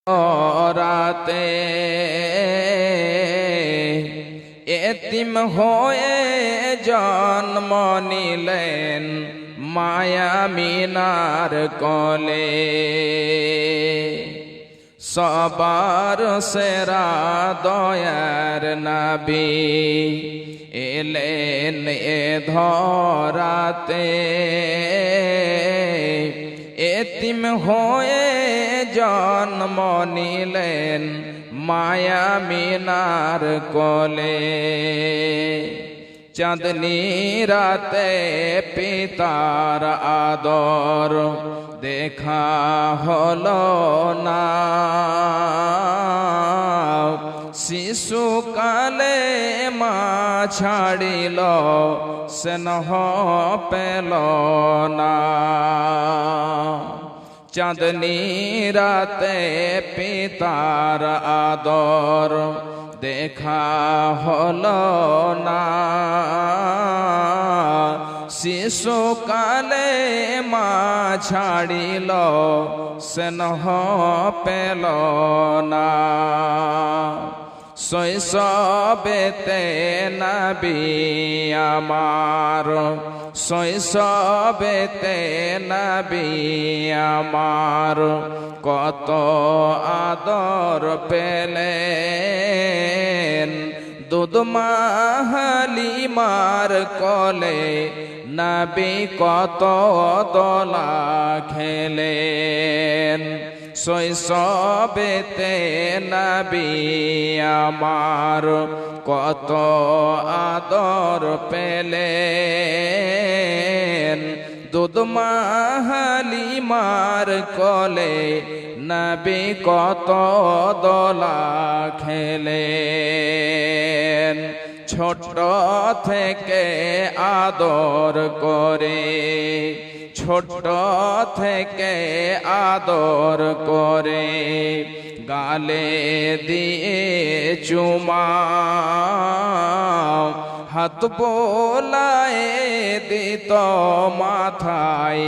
রাতে এতিম হয়ে জন্ম নিলেন মায়া মিনার কোলে। সবার সেরা দয়ার নবী এলেন এ ধরাতে। এতিম হয়ে জন্ম নিলেন মায়া মিনার কোলে। চাঁদনি রাতে পিতার আদর দেখা হলো না। শিশুকালে মা ছাড়িল স্নেহ পেল না। চাঁদনি রাতে পিতার আদর দেখা হলো না। শিশুকালে মা ছাড়িল স্নেহ পেল না। শৈশবেতে নবী আমার, শৈশবেতে নবী আমার কত আদর পেলেন। দুধ মা হালিমার কোলে নবী কত দোলা খেলেন। শৈশবেতে নবী আমার কত আদর পেলেন। দুধ মা হালিমার কোলে নবী কত দোলা খেলেন। ছোট থেকে আদর করে, ছোট থেকে আদর করে গালে দিয়ে চুমা। হাত বোলায় দিত মাথায়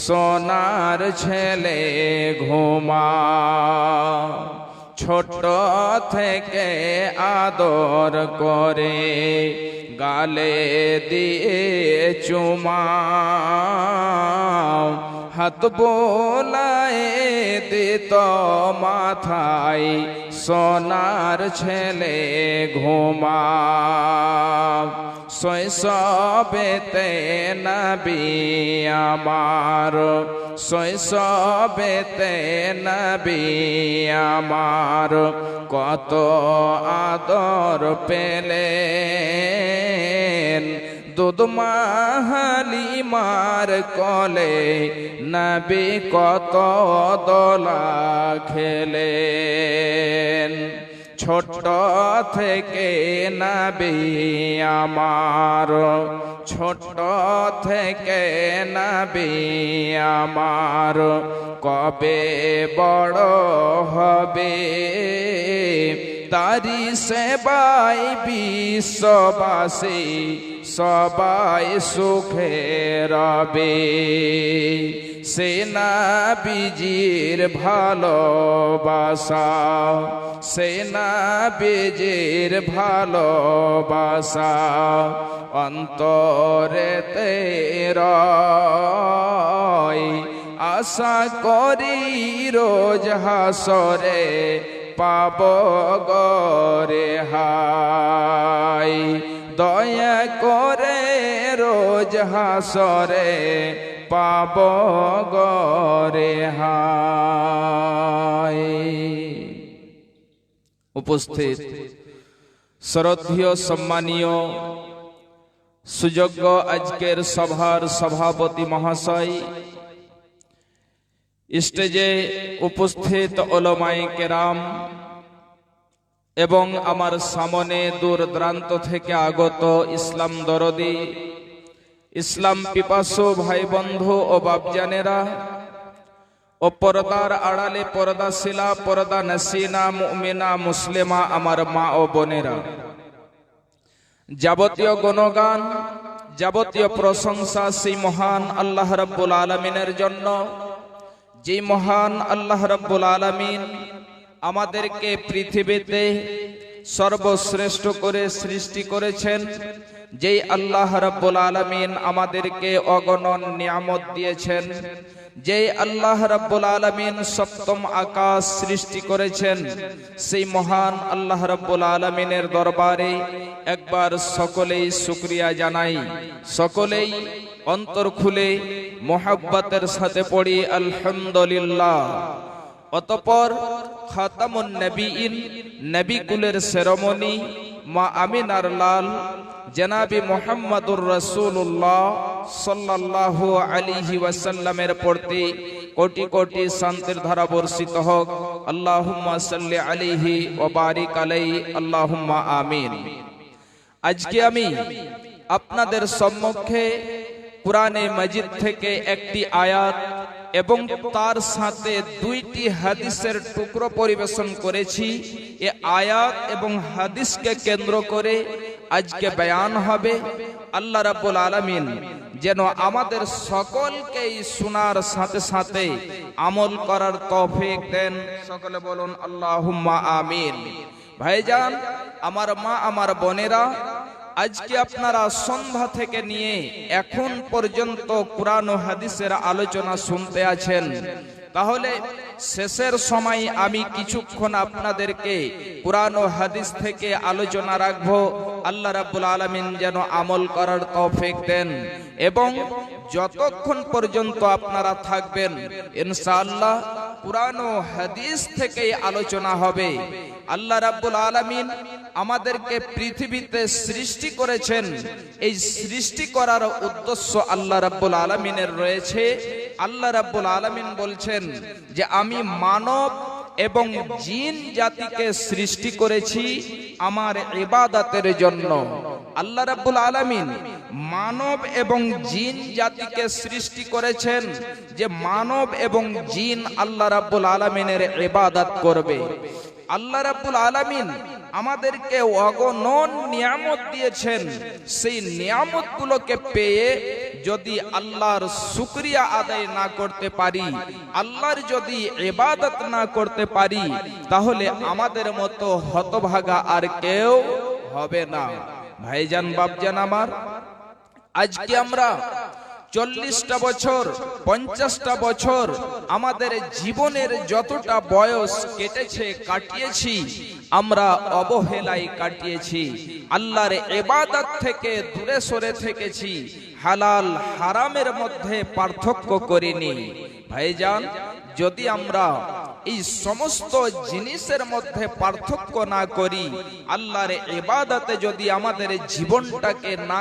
সোনার ছেলে ঘুমা। ছোট থেকে আদর করে গালে দিয়ে চুমা। হাত বোলায় দিত মাথায় সোনার ছেলে ঘুমা। শৈশবেতে নবী আমার, শৈশবেতে নবী আমার কত আদর পেলেন। দুধ মা হালিমার কোলে নবী কত দোলা খেলেন। ছোট থেকে নবী আমার, ছোট থেকে নবী আমার কবে বড় হবে। তারি সেবাই বিশ্ববাসী সবাই সুখে রবে। সে নবীজির ভালোবাসা, সে নবীজির ভালোবাসা অন্তরেতে রয়। আশা করি রোজ হাসরে পাব গরে হাই। দয়া করে রোজ হাসরে পাব গরে হাই। উপস্থিত শ্রদ্ধেয় সম্মানীয় সুযোগ্য আজকের সভার সভাপতি মহাশয়, স্টেজে উপস্থিত ওলামায়ে কেরাম এবং আমার সামনে দূর দূরান্ত থেকে আগত ইসলাম দরদি, ইসলাম পিপাসু ভাই বন্ধু ও বাপজানেরা ও পর্দার আড়ালে পর্দাশীলা পর্দা নসিনা মুমিনা মুসলিমা আমার মা ও বোনেরা, যাবতীয় গুণগান যাবতীয় প্রশংসা সেই মহান আল্লাহ রাব্বুল আলামিনের জন্য, যে মহান আল্লাহ রাব্বুল আলামিন আমাদেরকে পৃথিবীতে সর্বশ্রেষ্ঠ করে সৃষ্টি করেছেন যেই আল্লাহ রাব্বুল আলামিন আমাদেরকে অগণন নিয়ামত দিয়েছেন, যেই আল্লাহ রাব্বুল আলামিন সপ্তম আকাশ সৃষ্টি করেছেন, সেই মহান আল্লাহ রাব্বুল আলামিনের দরবারে একবার সকলেই শুকরিয়া জানাই, সকলেই অন্তর খুলে মোহাব্বতের সাথে পড়ি আলহামদুলিল্লাহ। অতঃপর খাতামুন নবীন, নবী কুলের শিরোমণি মা আমিনার লাল জনাবি মুহাম্মদুর রাসূলুল্লাহ সাল্লাল্লাহু আলাইহি ওয়াসাল্লামের প্রতি কোটি কোটি শান্তির ধারা বর্ষিত হোক। আল্লাহুম্মা সাল্লি আলাইহি ওয়া বারিক আলাইহি, আল্লাহুম্মা আমিন। আজকে আমি আপনাদের সম্মুখে কুরআনে মাজিদ থেকে একটি আয়াত এবং তার সাথে দুইটি হাদিসের টুকরো পরিবেশন করেছি। এই আয়াত এবং হাদিসকে কেন্দ্র করে আজকে বয়ান হবে। আল্লাহ রাব্বুল আলামিন যেন আমাদের সকলকেই শোনার সাথে সাথে আমল করার তৌফিক দেন। সকলে বলুন আল্লাহুম্মা আমিন। ভাইজান, আমার মা, আমার বোনেরা, আজকে আপনারা সন্ধ্যা থেকে নিয়ে এখন পর্যন্ত কুরআন ও হাদিসের আলোচনা শুনতে আছেন। তাহলে শেষের সময় আমি কিছুক্ষণ আপনাদেরকে কুরআন ও হাদিস থেকে আলোচনা রাখবো। আল্লাহ রাব্বুল আলামিন যেন আমল করার তৌফিক দেন এবং যতক্ষণ পর্যন্ত আপনারা থাকবেন ইনশাআল্লাহ কুরআন ও হাদিস থেকেই আলোচনা হবে। আল্লাহ রাব্বুল আলামিন আমাদেরকে পৃথিবীতে সৃষ্টি করেছেন। এই সৃষ্টি করার উদ্দেশ্য আল্লাহ রাব্বুল আলামিনের রয়েছে। আল্লাহ রাব্বুল আলামিন বলছেন যে আমি মানব এবং জিন জাতিকে সৃষ্টি করেছি আমার ইবাদতের জন্য। আল্লাহ রাব্বুল আলামিন মানব এবং জিন জাতিকে সৃষ্টি করেছেন যে মানব এবং জিন আল্লাহ রাব্বুল আলামিনের ইবাদত করবে। আল্লাহ রাব্বুল আলামিন আমাদেরকে অগণন নিয়ামত দিয়েছেন। সেই নিয়ামতগুলোকে পেয়ে যদি আল্লাহর শুকরিয়া আদায় না করতে পারি, আল্লাহর যদি ইবাদত না করতে পারি, তাহলে আমাদের মতো হতভাগা আর কেউ হবে না। ভাইজান, বাপজান আমার, আজকে আমরা 40টা বছর 50টা বছর আমাদের জীবনের যতটা বয়স কেটেছে, কাটিয়েছি, আমরা অবহেলায় কাটিয়েছি। আল্লাহর ইবাদত থেকে দূরে সরে থেকেছি, হালাল হারামের মধ্যে পার্থক্য করিনি। ভাইজান, যদি আমরা এই সমস্ত জিনিসের মধ্যে পার্থক্য না করি, আল্লাহর ইবাদতে যদি আমাদের জীবনটাকে না